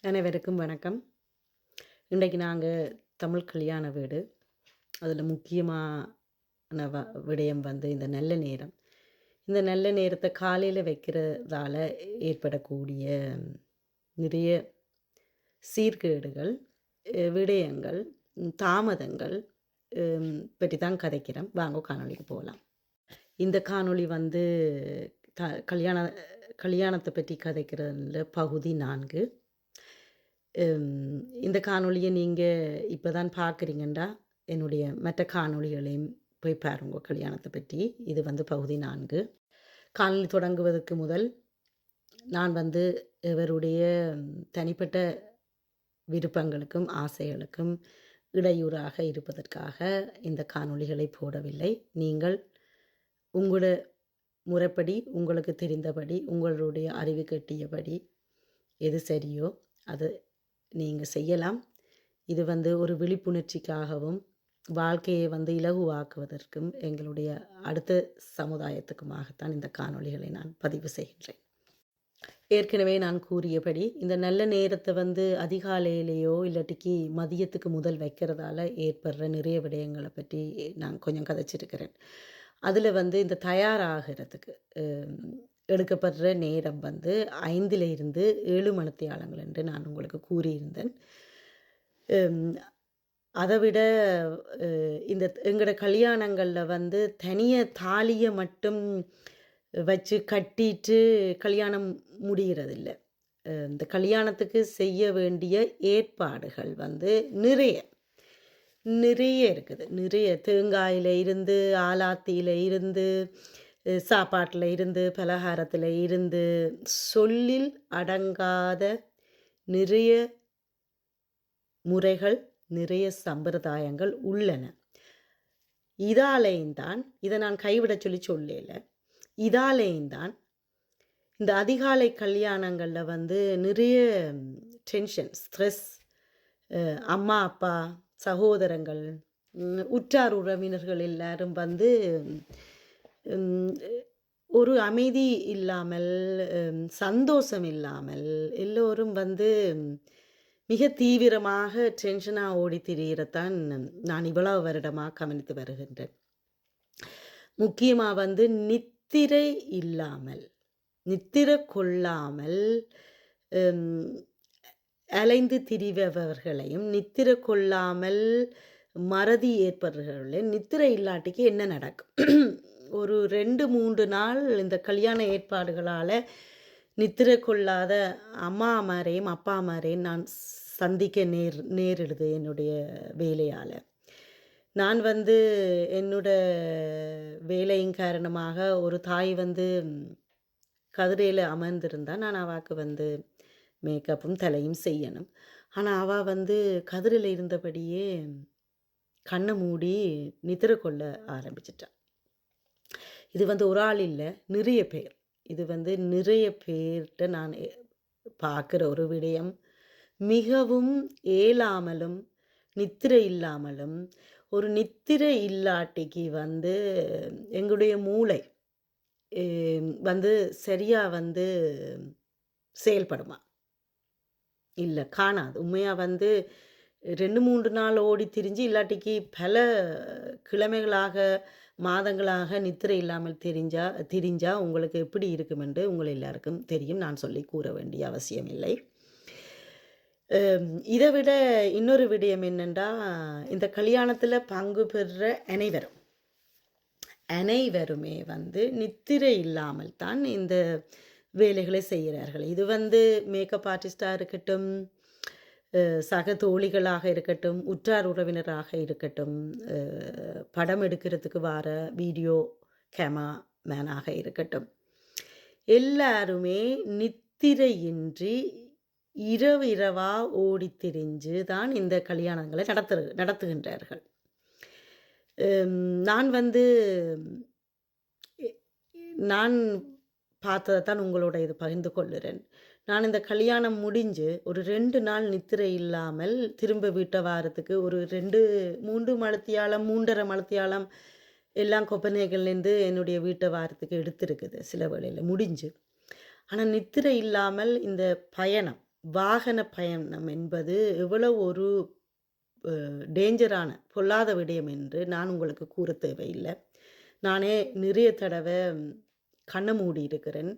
அனைவருக்கும் வணக்கம். இன்றைக்கு நாங்கள் தமிழ் கல்யாண வீடு அதில் முக்கியமான விடயம் இந்த நல்ல நேரம். இந்த நல்ல நேரத்தை காலையில் வைக்கிறதால ஏற்படக்கூடிய நிறைய சீர்கேடுகள், விடயங்கள், தாமதங்கள் பற்றி தான் கதைக்கிறோம். வாங்க காணொளிக்கு போகலாம். இந்த காணொளி கல்யாணத்தை பற்றி கதைக்கிறதுல பகுதி 4. இந்த காணொளியை நீங்கள் இப்போ தான் பார்க்குறீங்கண்டா என்னுடைய மற்ற காணொளிகளையும் போய் பாருங்க கல்யாணத்தை பற்றி. இது பகுதி 4. காணொளி தொடங்குவதற்கு முதல் நான் இவருடைய தனிப்பட்ட விருப்பங்களுக்கும் ஆசைகளுக்கும் இடையூறாக இருப்பதற்காக இந்த காணொளிகளை போடவில்லை. நீங்கள் உங்களோட முறைப்படி, உங்களுக்கு தெரிந்தபடி, உங்களுடைய அறிவு கட்டியபடி எது சரியோ அது நீங்கள் செய்யலாம். இது ஒரு விழிப்புணர்ச்சிக்காகவும் வாழ்க்கையை இலகுவாக்குவதற்கும் எங்களுடைய அடுத்த சமுதாயத்துக்குமாகத்தான் இந்த காணொளிகளை நான் பதிவு செய்கின்றேன். ஏற்கனவே நான் கூறியபடி இந்த நல்ல நேரத்தை அதிகாலையிலேயோ இல்லாட்டிக்கு மதியத்துக்கு முதல் வைக்கிறதால ஏற்படுற நிறைய விடயங்களை பற்றி நான் கொஞ்சம் கதைச்சிருக்கிறேன். அதில் இந்த தயாராகிறதுக்கு எடுக்கப்படுற நேரம் 5 to 7 மணித்தியாலங்கள் என்று நான் உங்களுக்கு கூறியிருந்தேன். அதை விட இந்த எங்களோட கல்யாணங்களில் தனியாக தாலியை மட்டும் வச்சு கட்டிட்டு கல்யாணம் முடிகிறதில்ல. இந்த கல்யாணத்துக்கு செய்ய வேண்டிய ஏற்பாடுகள் நிறைய இருக்குது. நிறைய தேங்காயில் இருந்து, ஆலாத்தியில் இருந்து, சாப்பாட்டில் இருந்து, பலகாரத்தில் இருந்து, சொல்லில் அடங்காத நிறைய முறைகள், நிறைய சம்பிரதாயங்கள் உள்ளன. இதாலேயும் இதை நான் கைவிட சொல்லல, இதாலேயும் இந்த அதிகாலை கல்யாணங்களில் நிறைய டென்ஷன், ஸ்ட்ரெஸ், அம்மா அப்பா, சகோதரங்கள், உற்றார் உறவினர்கள் எல்லாரும் ஒரு அமைதி இல்லாமல், சந்தோஷம் இல்லாமல், எல்லோரும் மிக தீவிரமாக டென்ஷனாக ஓடி திரிகிறதான் நான் இவ்வளவு வருடமாக கவனித்து வருகின்றேன். முக்கியமாக நித்திரை இல்லாமல், நித்திரை கொள்ளாமல் அலைந்து திரிபவர்களையும், நித்திரை கொள்ளாமல் மறதி ஏற்படுறவர்களையும், நித்திரை இல்லாட்டிக்கு என்ன நடக்கும்? ஒரு 2-3 நாள் இந்த கல்யாண ஏற்பாடுகளால் நித்திரை கொள்ளாத அம்மாமாரையும் அப்பாமாரையும் நான் சந்திக்க நேரிடுது என்னுடைய வேலையால். நான் என்னோட வேலையின் காரணமாக ஒரு தாய் கதிரையில் அமர்ந்திருந்தால் நான் அவாக்கு மேக்கப்பும் தலையும் செய்யணும். ஆனால் அவள் கதிரையில் இருந்தபடியே கண்ணை மூடி நித்திரை கொள்ள ஆரம்பிச்சிட்டான். இது ஒரு ஆள் இல்லை, நிறைய பேர். இது நிறைய பேர்கிட்ட நான் பார்க்குற ஒரு விடயம். மிகவும் ஏலாமலும் நித்திரை இல்லாமலும், ஒரு நித்திரை இல்லாட்டிக்கு எங்களுடைய மூளை சரியாக செயல்படுமா இல்லை, காணாது. உண்மையாக 2-3 நாள் ஓடி திரிஞ்சு, இல்லாட்டிக்கு பல கிழமைகளாக, மாதங்களாக நித்திரை இல்லாமல் திரிஞ்சா உங்களுக்கு எப்படி இருக்குமென்று உங்கள் எல்லாருக்கும் தெரியும். நான் சொல்லி கூற வேண்டிய அவசியம் இல்லை. இதை விட இன்னொரு விடயம் என்னென்னா, இந்த கல்யாணத்தில் பங்கு பெறுற அனைவருமே நித்திரை இல்லாமல் தான் இந்த வேலைகளை செய்கிறார்கள். இது மேக்கப் ஆர்டிஸ்டாக இருக்கட்டும், சக தோழிகளாக இருக்கட்டும், உற்றார் உறவினராக இருக்கட்டும், படம் எடுக்கிறதுக்கு வர வீடியோ கேமராமேனாக இருக்கட்டும், எல்லாருமே நித்திரையின்றி இரவாக ஓடி திரிஞ்சு தான் இந்த கல்யாணங்களை நடத்துகின்றார்கள். நான் பார்த்ததை தான் உங்களோட இது பகிர்ந்து கொள்ளுறேன். நான் இந்த கல்யாணம் முடிஞ்சு ஒரு 2 நாள் நித்திரை இல்லாமல் திரும்ப வீட்டை வாரத்துக்கு ஒரு 2-3 மணித்தியாலம், 3.5 மணித்தியாலம் எல்லாம் கொப்பனைகள்லேருந்து என்னுடைய வீட்டை வாரத்துக்கு எடுத்திருக்குது சில வேளையில் முடிஞ்சு. ஆனால் நித்திரை இல்லாமல் இந்த பயணம், வாகன பயணம் என்பது எவ்வளவு ஒரு டேஞ்சரான பொல்லாத விடயம் என்று நான் உங்களுக்கு கூற தேவையில்லை. நானே நிறைய தடவை கண்ணை மூடி இருக்கிறேன்.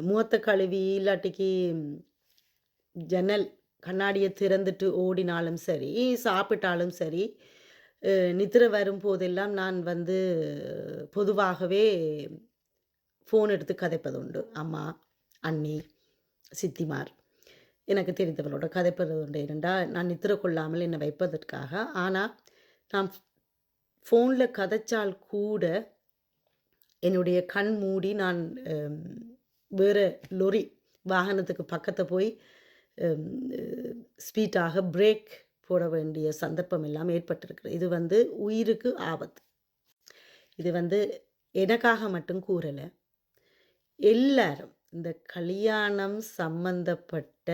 முகத்தை கழுவி இல்லாட்டிக்கு ஜன்னல் கண்ணாடியை திறந்துட்டு ஓடினாலும் சரி, சாப்பிட்டாலும் சரி, நித்திரை வரும்போதெல்லாம் நான் வந்து பொதுவாகவே ஃபோன் எடுத்து கதைப்பதுண்டு. அம்மா, அண்ணி, சித்திமார் எனக்கு தெரிந்தவளோட கதைப்பது உண்டு. ஏனென்றால் நான் நித்திரை கொள்ளாமல் என்னை வைப்பதற்காக. ஆனால் நான் ஃபோனில் கதைச்சால் கூட என்னுடைய கண் மூடி நான் வேறு லொரி வாகனத்துக்கு பக்கத்தை போய் ஸ்பீடாக பிரேக் போட வேண்டிய சந்தர்ப்பம் எல்லாம் ஏற்பட்டிருக்கிறது. இது வந்து உயிருக்கு ஆபத்து. இது வந்து எனக்காக மட்டும் கூறலை, எல்லாரும் இந்த கல்யாணம் சம்பந்தப்பட்ட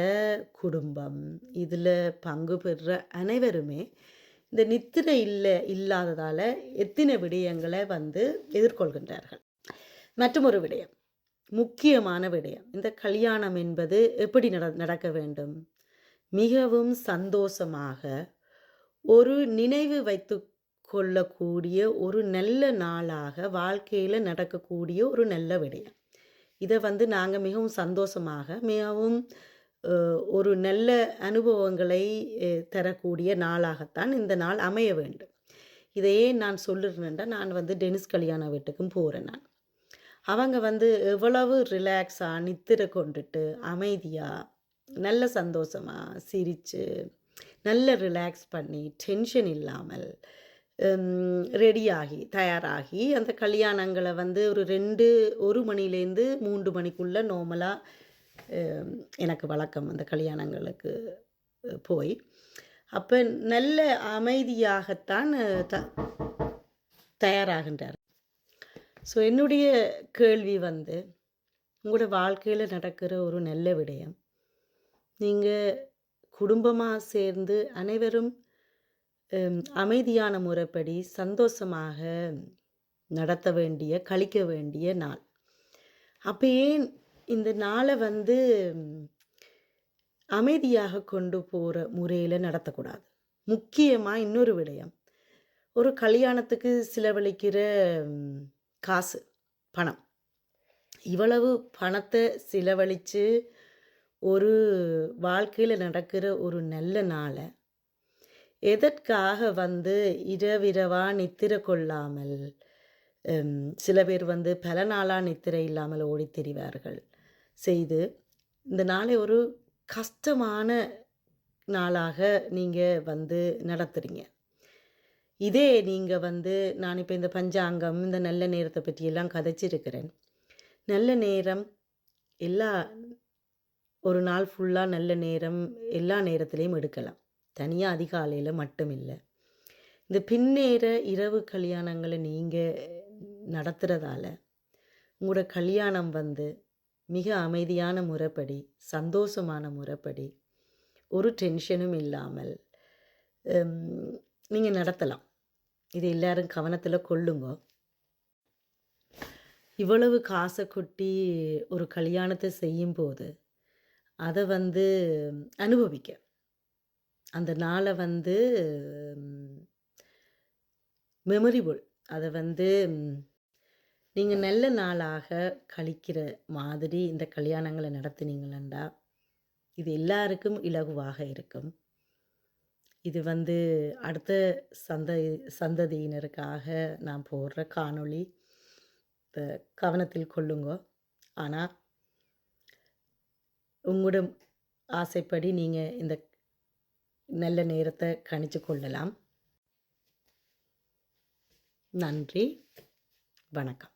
குடும்பம் இதில் பங்கு பெறுற அனைவருமே இந்த நித்திரை இல்லாததால் எத்தனை விடயங்களை வந்து எதிர்கொள்கின்றார்கள். மற்றும் ஒரு விடயம், முக்கியமான விடயம், இந்த கல்யாணம் என்பது எப்படி நடக்க வேண்டும்? மிகவும் சந்தோஷமாக ஒரு நினைவு வைத்து கொள்ளக்கூடிய ஒரு நல்ல நாளாக வாழ்க்கையில் நடக்கக்கூடிய ஒரு நல்ல விடயம். இதை வந்து நாங்கள் மிகவும் சந்தோஷமாக, மிகவும் ஒரு நல்ல அனுபவங்களை தரக்கூடிய நாளாகத்தான் இந்த நாள் அமைய வேண்டும். இதையே நான் சொல்லிருந்தேன்டா, நான் வந்து டெனிஸ் கல்யாண வீட்டுக்கும் போகிறேன். நான் அவங்க வந்து எவ்வளவு ரிலாக்ஸாக நித்திரை கொண்டுட்டு அமைதியாக நல்ல சந்தோஷமாக சிரித்து நல்ல ரிலாக்ஸ் பண்ணி டென்ஷன் இல்லாமல் ரெடியாகி தயாராகி அந்த கல்யாணங்களை வந்து ஒரு மணிலேருந்து 3 மணிக்குள்ளே நார்மலாக எனக்கு வழக்கம் அந்த கல்யாணங்களுக்கு போய். அப்போ நல்ல அமைதியாகத்தான் தயாராகின்றார். ஸோ என்னுடைய கேள்வி வந்து, உங்களோட வாழ்க்கையில் நடக்கிற ஒரு நல்ல விடயம், நீங்கள் குடும்பமாக சேர்ந்து அனைவரும் அமைதியான முறைப்படி சந்தோஷமாக நடத்த வேண்டிய கழிக்க வேண்டிய நாள். அப்போ ஏன் இந்த நாளை வந்து அமைதியாக கொண்டு போகிற முறையில் நடத்தக்கூடாது? முக்கியமாக இன்னொரு விடயம், ஒரு கல்யாணத்துக்கு செலவழிக்கிற காசு, பணம், இவ்வளவு பணத்தை செலவழித்து ஒரு வாழ்க்கையில் நடக்கிற ஒரு நல்ல நாளை எதற்காக வந்து இரவிரவாக நித்திரை கொள்ளாமல், சில பேர் வந்து பல நாளாக நித்திரை இல்லாமல் ஓடி திரிவார்கள் செய்து இந்த நாளை ஒரு கஷ்டமான நாளாக நீங்கள் வந்து நடத்துகிறீங்க. இதே நீங்கள் வந்து, நான் இப்போ இந்த பஞ்சாங்கம் இந்த நல்ல நேரத்தை பற்றியெல்லாம் கதைச்சிருக்கிறேன். நல்ல நேரம் ஒரு நாள் ஃபுல்லாக நல்ல நேரம் எல்லா நேரத்துலேயும் எடுக்கலாம், தனியாக அதிகாலையில் மட்டும் இல்லை. இந்த பின்னேற இரவு கல்யாணங்களை நீங்கள் நடத்துகிறதால உங்களோட கல்யாணம் வந்து மிக அமைதியான முறைப்படி, சந்தோஷமான முறைப்படி, ஒரு டென்ஷனும் இல்லாமல் நீங்கள் நடத்தலாம். இது எல்லாரும் கவனத்தில் கொள்ளுங்க. இவ்வளவு காசை கொட்டி ஒரு கல்யாணத்தை செய்யும்போது அதை வந்து அனுபவிக்க, அந்த நாளை வந்து மெமரிபிள், அதை வந்து நீங்கள் நல்ல நாளாக கழிக்கிற மாதிரி இந்த கல்யாணங்களை நடத்துனீங்களா இது எல்லாருக்கும் இலகுவாக இருக்கும். இது வந்து அடுத்த சந்ததியினருக்காக நான் போடுற காணொளி, கவனத்தில் கொள்ளுங்க. ஆனால் உங்களோட ஆசைப்படி நீங்கள் இந்த நல்ல நேரத்தை கணிச்சு கொள்ளலாம். நன்றி, வணக்கம்.